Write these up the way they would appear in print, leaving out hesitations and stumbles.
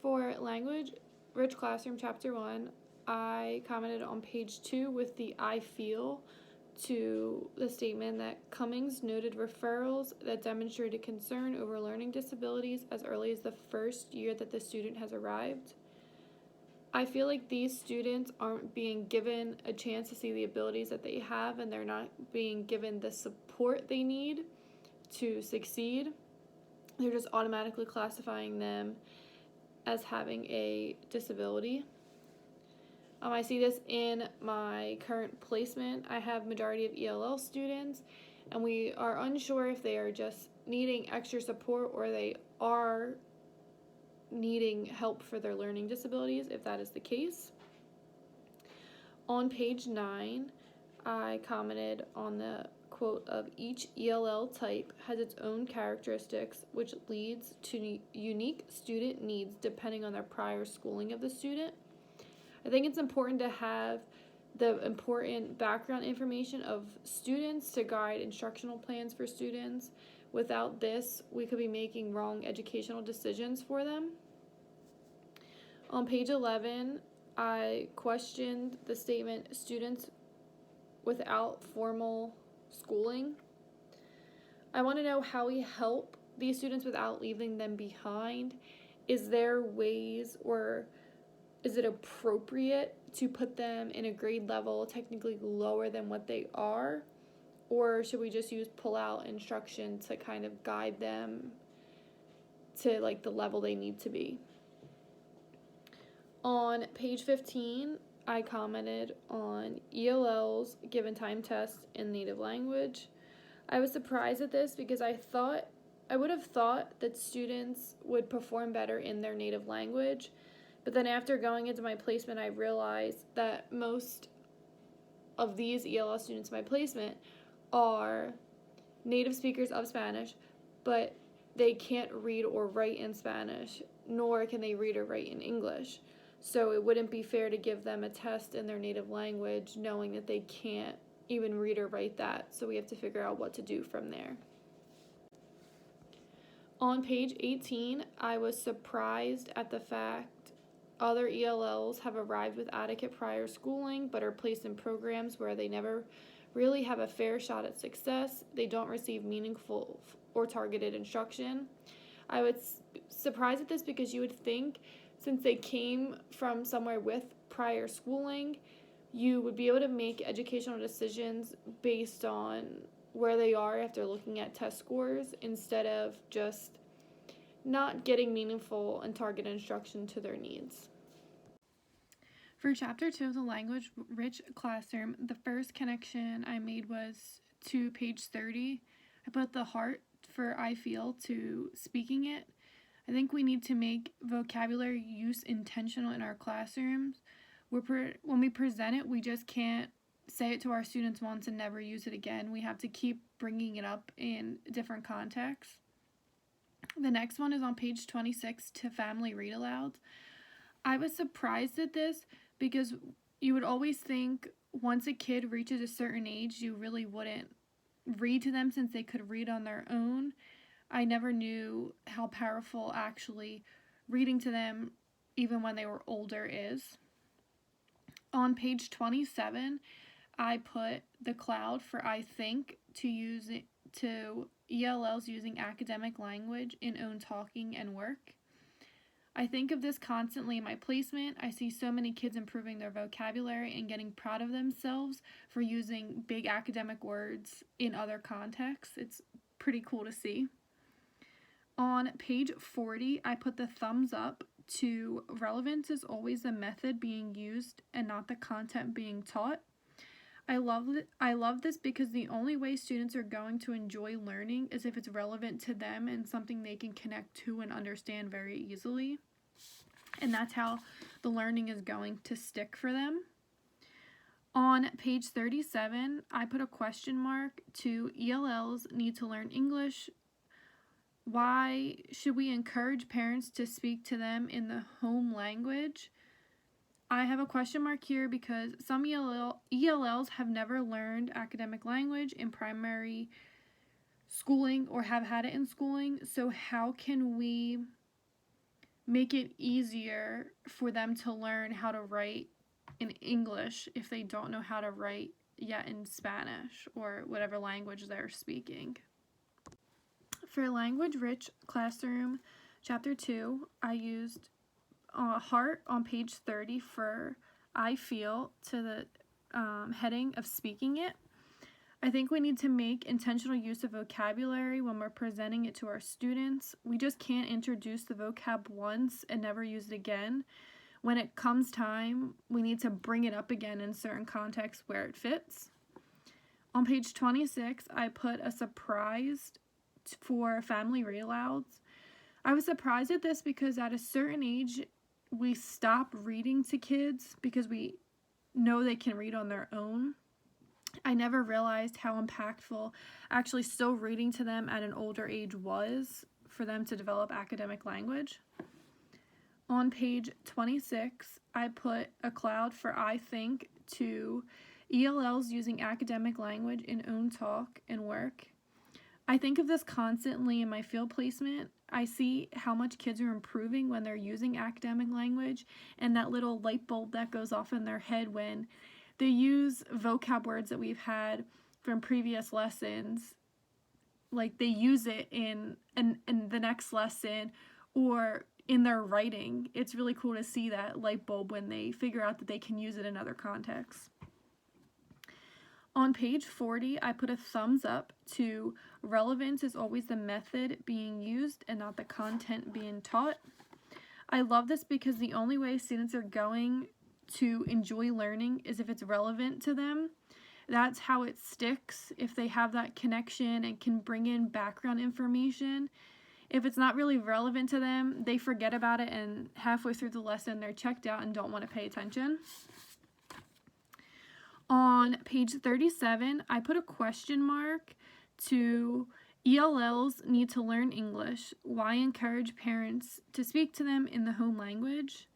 For language, Rich Classroom Chapter 1, I commented on page 2 with the I feel to the statement that Cummings noted referrals that demonstrated concern over learning disabilities as early as the first year that the student has arrived. I feel like these students aren't being given a chance to see the abilities that they have, and they're not being given the support they need to succeed. They're just automatically classifying them as having a disability. I see this in my current placement. I have majority of ELL students, and we are unsure if they are just needing extra support or they are needing help for their learning disabilities, if that is the case. On page 9, I commented on the quote of each ELL type has its own characteristics, which leads to unique student needs depending on their prior schooling of the student. I think it's important to have the important background information of students to guide instructional plans for students. Without this, we could be making wrong educational decisions for them. On page 11, I questioned the statement, students without formal schooling. I want to know how we help these students without leaving them behind. Is there ways, or is it appropriate to put them in a grade level technically lower than what they are? Or should we just use pull-out instruction to kind of guide them to like the level they need to be? On page 15, I commented on ELL's given time test in native language. I was surprised at this because I would have thought that students would perform better in their native language, but then after going into my placement, I realized that most of these ELL students in my placement are native speakers of Spanish, but they can't read or write in Spanish, nor can they read or write in English. So it wouldn't be fair to give them a test in their native language knowing that they can't even read or write that. So we have to figure out what to do from there. On page 18, I was surprised at the fact other ELLs have arrived with adequate prior schooling but are placed in programs where they never really have a fair shot at success. They don't receive meaningful or targeted instruction. I was surprised at this because you would think since they came from somewhere with prior schooling, you would be able to make educational decisions based on where they are after looking at test scores instead of just not getting meaningful and targeted instruction to their needs. For Chapter 2 of the Language Rich Classroom, the first connection I made was to page 30. I put the heart for I feel to speaking it. I think we need to make vocabulary use intentional in our classrooms. When we present it, we just can't say it to our students once and never use it again. We have to keep bringing it up in different contexts. The next one is on page 26 to family read alouds. I was surprised at this because you would always think once a kid reaches a certain age, you really wouldn't read to them since they could read on their own. I never knew how powerful actually reading to them even when they were older is. On page 27, I put the cloud for I think to ELLs using academic language in own talking and work. I think of this constantly in my placement. I see so many kids improving their vocabulary and getting proud of themselves for using big academic words in other contexts. It's pretty cool to see. On page 40, I put the thumbs up to relevance is always the method being used and not the content being taught. I love this because the only way students are going to enjoy learning is if it's relevant to them and something they can connect to and understand very easily. And that's how the learning is going to stick for them. On page 37, I put a question mark to ELLs need to learn English. Why should we encourage parents to speak to them in the home language? I have a question mark here because some ELLs have never learned academic language in primary schooling or have had it in schooling. So how can we make it easier for them to learn how to write in English if they don't know how to write yet in Spanish or whatever language they're speaking. For Language Rich Classroom, Chapter 2, I used heart on page 30 for I feel to the heading of speaking it. I think we need to make intentional use of vocabulary when we're presenting it to our students. We just can't introduce the vocab once and never use it again. When it comes time, we need to bring it up again in certain contexts where it fits. On page 26, I put a surprise for family read alouds. I was surprised at this because at a certain age, we stop reading to kids because we know they can read on their own. I never realized how impactful actually still reading to them at an older age was for them to develop academic language. On page 26, I put a cloud for I think to ELLs using academic language in own talk and work. I think of this constantly in my field placement. I see how much kids are improving when they're using academic language, and that little light bulb that goes off in their head when they use vocab words that we've had from previous lessons, like they use it in the next lesson or in their writing. It's really cool to see that light bulb when they figure out that they can use it in other contexts. On page 40, I put a thumbs up to relevance is always the method being used and not the content being taught. I love this because the only way students are going to enjoy learning is if it's relevant to them. That's how it sticks, if they have that connection and can bring in background information. If it's not really relevant to them, they forget about it, and halfway through the lesson, they're checked out and don't want to pay attention. On page 37, I put a question mark to ELLs need to learn English. Why encourage parents to speak to them in the home language?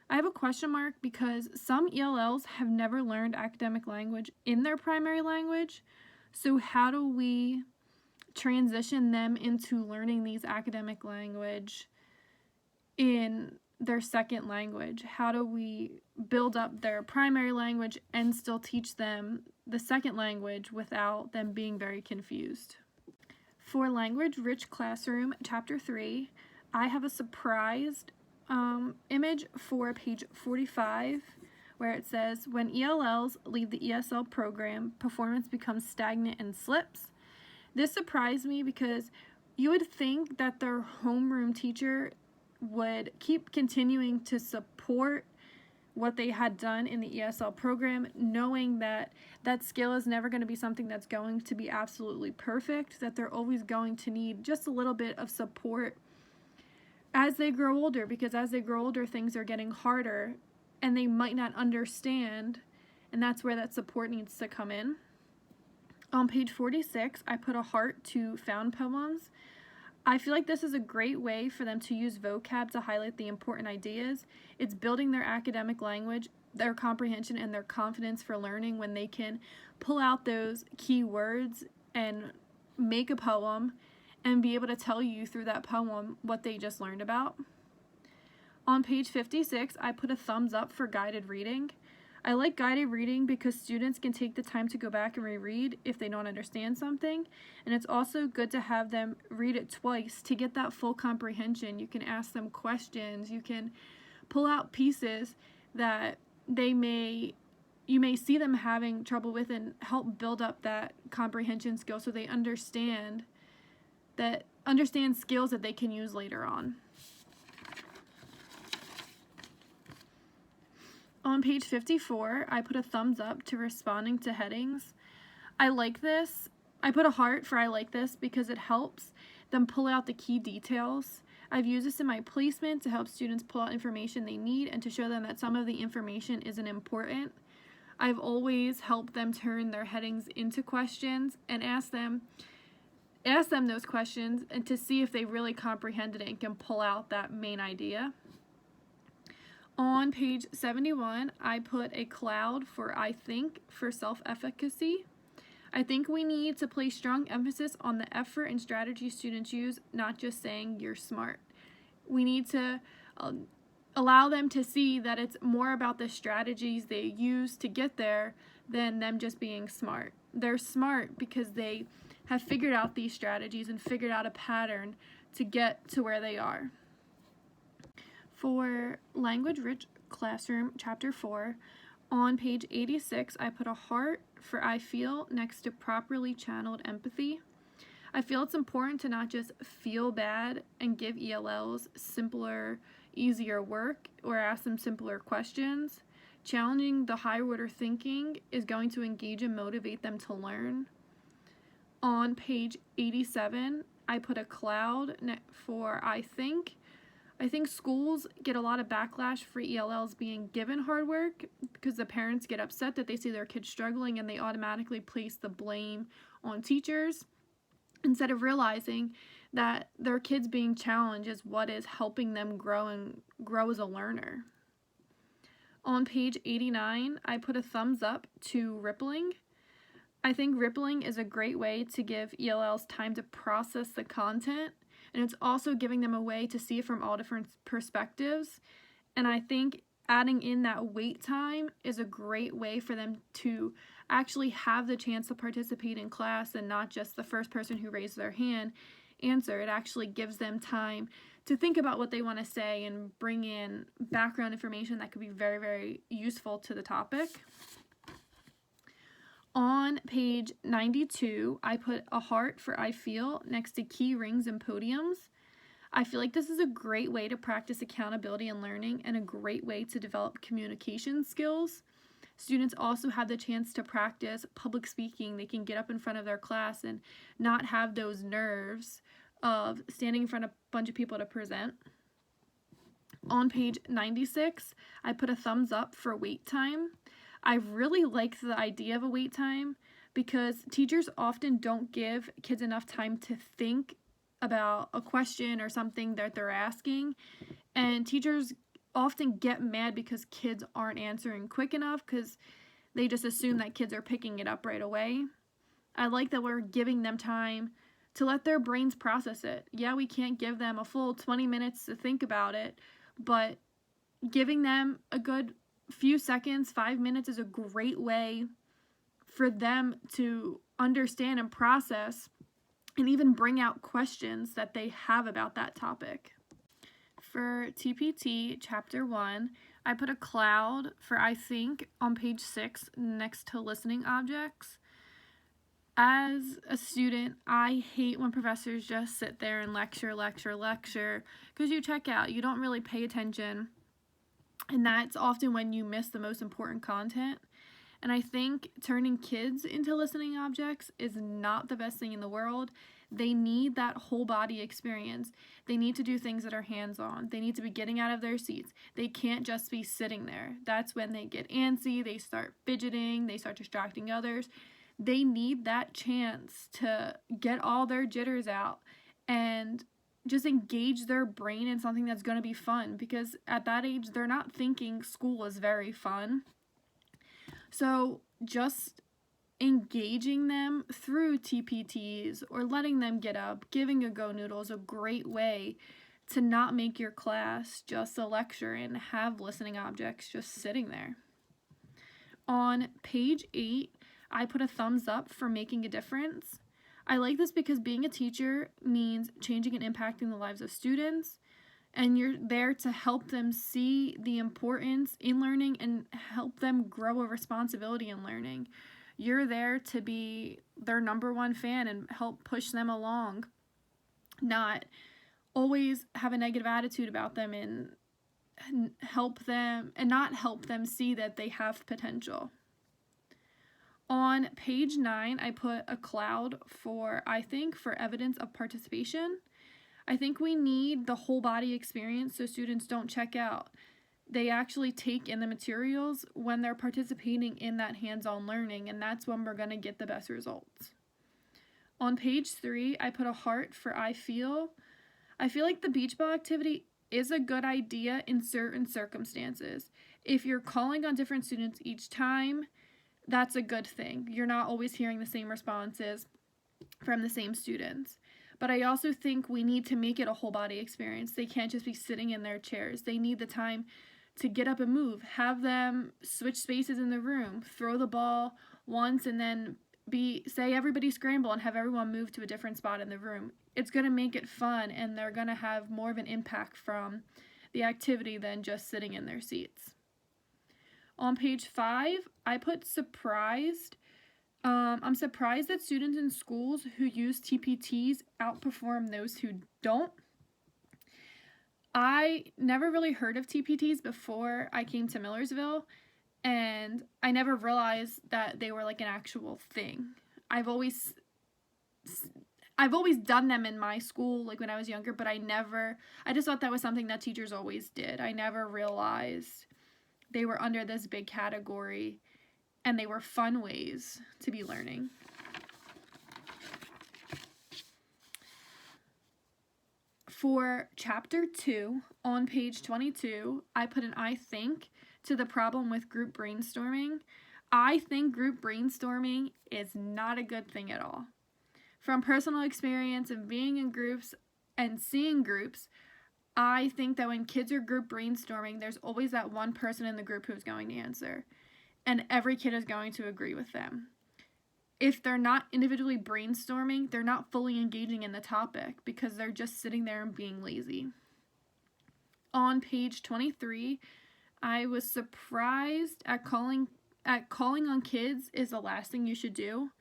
I have a question mark because some ELLs have never learned academic language in their primary language. So how do we transition them into learning these academic language in their second language? How do we build up their primary language and still teach them the second language without them being very confused? For Language Rich Classroom, Chapter 3, I have a surprised image for page 45 where it says, when ELLs leave the ESL program, performance becomes stagnant and slips. This surprised me because you would think that their homeroom teacher would keep continuing to support what they had done in the ESL program, knowing that that skill is never going to be something that's going to be absolutely perfect, that they're always going to need just a little bit of support as they grow older, because as they grow older, things are getting harder and they might not understand, and that's where that support needs to come in. On page 46, I put a heart to found poems. I feel like this is a great way for them to use vocab to highlight the important ideas. It's building their academic language, their comprehension, and their confidence for learning when they can pull out those key words and make a poem and be able to tell you through that poem what they just learned about. On page 56, I put a thumbs up for guided reading. I like guided reading because students can take the time to go back and reread if they don't understand something, and it's also good to have them read it twice to get that full comprehension. You can ask them questions, you can pull out pieces that you may see them having trouble with and help build up that comprehension skill so they understand skills that they can use later on. On page 54, I put a thumbs up to responding to headings. I like this. I put a heart for I like this because it helps them pull out the key details. I've used this in my placement to help students pull out information they need and to show them that some of the information isn't important. I've always helped them turn their headings into questions and ask them those questions and to see if they really comprehended it and can pull out that main idea. On page 71, I put a cloud for I think for self-efficacy. I think we need to place strong emphasis on the effort and strategy students use, not just saying you're smart. we need to allow them to see that it's more about the strategies they use to get there than them just being smart. They're smart because they have figured out these strategies and figured out a pattern to get to where they are. For Language Rich Classroom, Chapter 4, on page 86, I put a heart for I feel next to properly channeled empathy. I feel it's important to not just feel bad and give ELLs simpler, easier work or ask them simpler questions. Challenging the higher order thinking is going to engage and motivate them to learn. On page 87, I put a cloud for I think schools get a lot of backlash for ELLs being given hard work because the parents get upset that they see their kids struggling and they automatically place the blame on teachers instead of realizing that their kids being challenged is what is helping them grow as a learner. On page 89, I put a thumbs up to rippling. I think rippling is a great way to give ELLs time to process the content, and it's also giving them a way to see it from all different perspectives. And I think adding in that wait time is a great way for them to actually have the chance to participate in class and not just the first person who raised their hand answer. It actually gives them time to think about what they want to say and bring in background information that could be very, very useful to the topic. On page 92, I put a heart for I feel next to key rings and podiums. I feel like this is a great way to practice accountability and learning and a great way to develop communication skills. Students also have the chance to practice public speaking. They can get up in front of their class and not have those nerves of standing in front of a bunch of people to present. On page 96, I put a thumbs up for wait time. I really like the idea of a wait time because teachers often don't give kids enough time to think about a question or something that they're asking, and teachers often get mad because kids aren't answering quick enough because they just assume that kids are picking it up right away. I like that we're giving them time to let their brains process it. Yeah, we can't give them a full 20 minutes to think about it, but giving them a good few seconds, 5 minutes, is a great way for them to understand and process and even bring out questions that they have about that topic. For TPT Chapter 1, I put a cloud for I think on page 6 next to listening objects. As a student, I hate when professors just sit there and lecture because you check out, you don't really pay attention, and that's often when you miss the most important content. And I think turning kids into listening objects is not the best thing in the world. They need that whole body experience. They need to do things that are hands-on. They need to be getting out of their seats. They can't just be sitting there. That's when they get antsy, they start fidgeting, they start distracting others. They need that chance to get all their jitters out and just engage their brain in something that's going to be fun, because at that age, they're not thinking school is very fun. So just engaging them through TPTs or letting them get up, giving a go noodle is a great way to not make your class just a lecture and have listening objects just sitting there. On page 8, I put a thumbs up for making a difference. I like this because being a teacher means changing and impacting the lives of students, and you're there to help them see the importance in learning and help them grow a responsibility in learning. You're there to be their number one fan and help push them along, not always have a negative attitude about them and help them see that they have potential. On page 9, I put a cloud for evidence of participation. I think we need the whole body experience so students don't check out. They actually take in the materials when they're participating in that hands-on learning, and that's when we're going to get the best results. On page 3, I put a heart for I feel like the beach ball activity is a good idea in certain circumstances. If you're calling on different students each time, that's a good thing. You're not always hearing the same responses from the same students. But I also think we need to make it a whole body experience. They can't just be sitting in their chairs. They need the time to get up and move, have them switch spaces in the room, throw the ball once, and then say everybody scramble and have everyone move to a different spot in the room. It's going to make it fun, and they're going to have more of an impact from the activity than just sitting in their seats. On page 5, I put surprised. I'm surprised that students in schools who use TPTs outperform those who don't. I never really heard of TPTs before I came to Millersville, and I never realized that they were like an actual thing. I've always done them in my school, like when I was younger, but I just thought that was something that teachers always did. I never realized they were under this big category, and they were fun ways to be learning. For chapter 2, on page 22, I put an I think to the problem with group brainstorming. I think group brainstorming is not a good thing at all. From personal experience and being in groups and seeing groups, I think that when kids are group brainstorming, there's always that one person in the group who's going to answer, and every kid is going to agree with them. If they're not individually brainstorming, they're not fully engaging in the topic because they're just sitting there and being lazy. On page 23, I was surprised at calling on kids is the last thing you should do.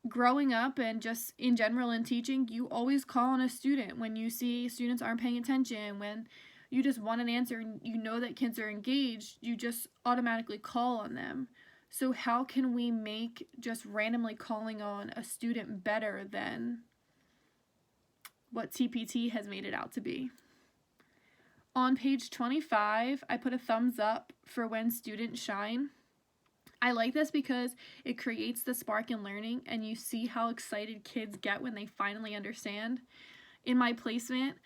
Growing up and just in general in teaching, you always call on a student when you see students aren't paying attention, when you just want an answer and you know that kids are engaged, you just automatically call on them. So how can we make just randomly calling on a student better than what TPT has made it out to be? On page 25, I put a thumbs up for when students shine. I like this because it creates the spark in learning, and you see how excited kids get when they finally understand. In my placement,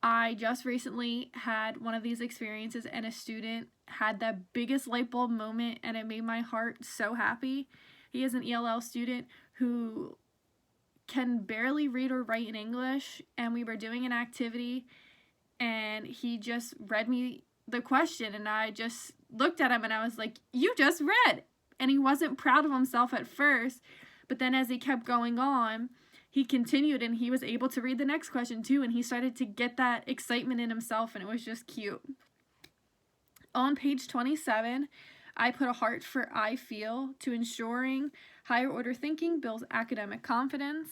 I just recently had one of these experiences, and a student had that biggest light bulb moment, and it made my heart so happy. He is an ELL student who can barely read or write in English, and we were doing an activity, and he just read me the question, and I just looked at him, and I was like, "You just read!" And he wasn't proud of himself at first, but then as he kept going on, he continued, and he was able to read the next question too, and he started to get that excitement in himself, and it was just cute. On page 27, I put a heart for I feel to ensuring higher order thinking builds academic confidence.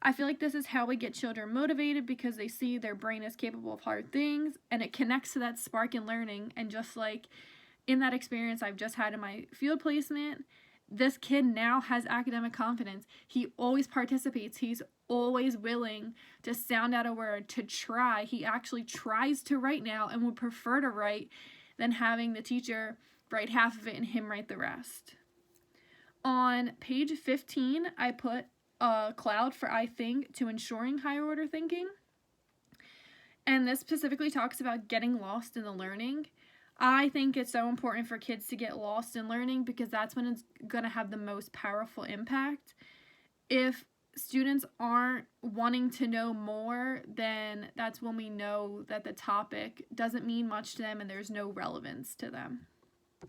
I feel like this is how we get children motivated because they see their brain is capable of hard things, and it connects to that spark in learning. And just like in that experience I've just had in my field placement, this kid now has academic confidence. He always participates. He's always willing to sound out a word, to try. He actually tries to write now and would prefer to write than having the teacher write half of it and him write the rest. On page 15, I put a cloud for I think to ensuring higher order thinking. And this specifically talks about getting lost in the learning. I think it's so important for kids to get lost in learning because that's when it's going to have the most powerful impact. If students aren't wanting to know more, then that's when we know that the topic doesn't mean much to them and there's no relevance to them.